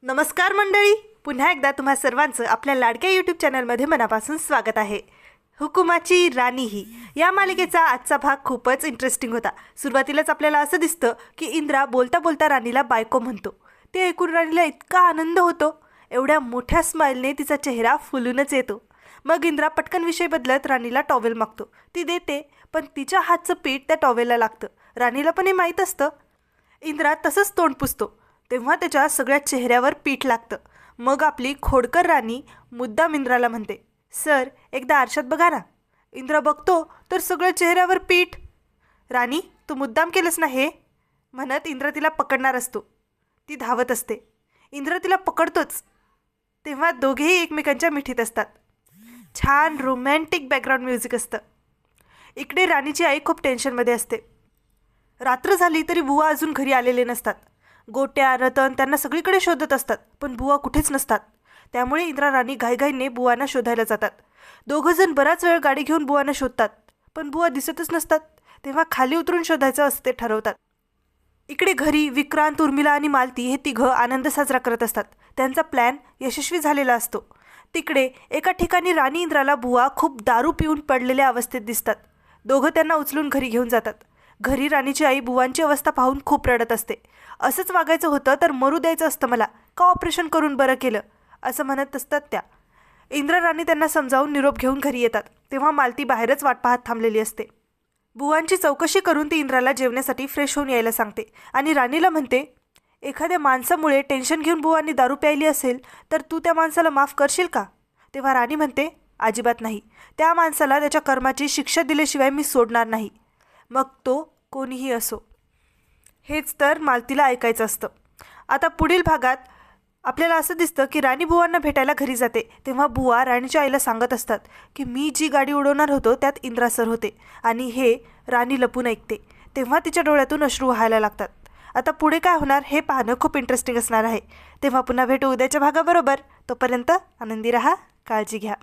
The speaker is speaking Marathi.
नमस्कार मंडळी, पुन्हा एकदा तुम्हा सर्वांचं आपल्या लाडक्या यूट्यूब चॅनलमध्ये मनापासून स्वागत आहे. हुकुमाची राणी ही या मालिकेचा आजचा भाग खूपच इंटरेस्टिंग होता. सुरुवातीलाच आपल्याला असं दिसतं की इंद्रा बोलता बोलता राणीला बायको म्हणतो. ते ऐकून राणीला इतका आनंद होतो, एवढ्या मोठ्या स्माईलने तिचा चेहरा फुलूनच येतो. मग इंद्रा पटकन विषय बदलत राणीला टॉवेल मागतो. ती देते, पण तिच्या हातचं पीठ त्या टॉवेलला लागतं. राणीला पण हे माहीत असतं. इंद्रा तसंच तोंड पुसतो, तेव्हा त्याच्या सगळ्या चेहऱ्यावर पीठ लागतं. मग आपली खोडकर राणी मुद्दाम इंद्राला म्हणते, सर एकदा आरशात बघा ना. इंद्रा बघतो तर सगळ्या चेहऱ्यावर पीठ. राणी, तू मुद्दाम केलंस ना हे, म्हणत इंद्रा तिला पकडणार असतो. ती धावत असते. इंद्रा तिला पकडतोच, तेव्हा दोघेही एकमेकांच्या मिठीत असतात. छान रोमॅन्टिक बॅकग्राऊंड म्युझिक असतं. इकडे राणीची आई खूप टेन्शनमध्ये असते. रात्र झाली तरी बुवा अजून घरी आलेले नसतात. गोट्या रतन त्यांना सगळीकडे शोधत असतात, पण बुवा कुठेच नसतात. त्यामुळे इंद्रा राणी घाईघाईने बुवांना शोधायला जातात. दोघंजण बराच वेळ गाडी घेऊन बुवांना शोधतात, पण बुवा दिसतच नसतात. तेव्हा खाली उतरून शोधायचं असं ते ठरवतात. इकडे घरी विक्रांत, उर्मिला आणि मालती हे तिघं आनंद साजरा करत असतात. त्यांचा प्लॅन यशस्वी झालेला असतो. तिकडे एका ठिकाणी राणी इंद्राला बुवा खूप दारू पिऊन पडलेल्या अवस्थेत दिसतात. दोघं त्यांना उचलून घरी घेऊन जातात. घरी राणीची आई बुवांची अवस्था पाहून खूप रडत असते. असंच वागायचं होतं तर मरू द्यायचं असतं मला, का ऑपरेशन करून बरं केलं, असं म्हणत असतात त्या. इंद्रा राणी त्यांना समजावून निरोप घेऊन घरी येतात. तेव्हा मालती बाहेरच वाट पाहत थांबलेली असते. बुवांची चौकशी करून ती इंद्राला जेवण्यासाठी फ्रेश होऊन यायला सांगते आणि राणीला म्हणते, एखाद्या माणसामुळे टेन्शन घेऊन बुवांनी दारू प्यायली असेल तर तू त्या माणसाला माफ करशील का? तेव्हा राणी म्हणते, अजिबात नाही. त्या माणसाला त्याच्या कर्माची शिक्षा दिल्याशिवाय मी सोडणार नाही, मग तो कोणीही असो. हेच तर मालतीला ऐकायचं असतं. आता पुढील भागात आपल्याला असं दिसतं की राणी बुवांना भेटायला घरी जाते. तेव्हा बुवा राणीच्या आईला सांगत असतात की मी जी गाडी उडवणार होतो त्यात इंद्रा सर होते, आणि हे राणी लपून ऐकते. तेव्हा तिच्या डोळ्यातून अश्रू व्हायला लागतात. आता पुढे काय होणार हे पाहणं खूप इंटरेस्टिंग असणार आहे. तेव्हा पुन्हा भेटू उद्याच्या भागाबरोबर. तोपर्यंत आनंदी रहा, काळजी घ्या.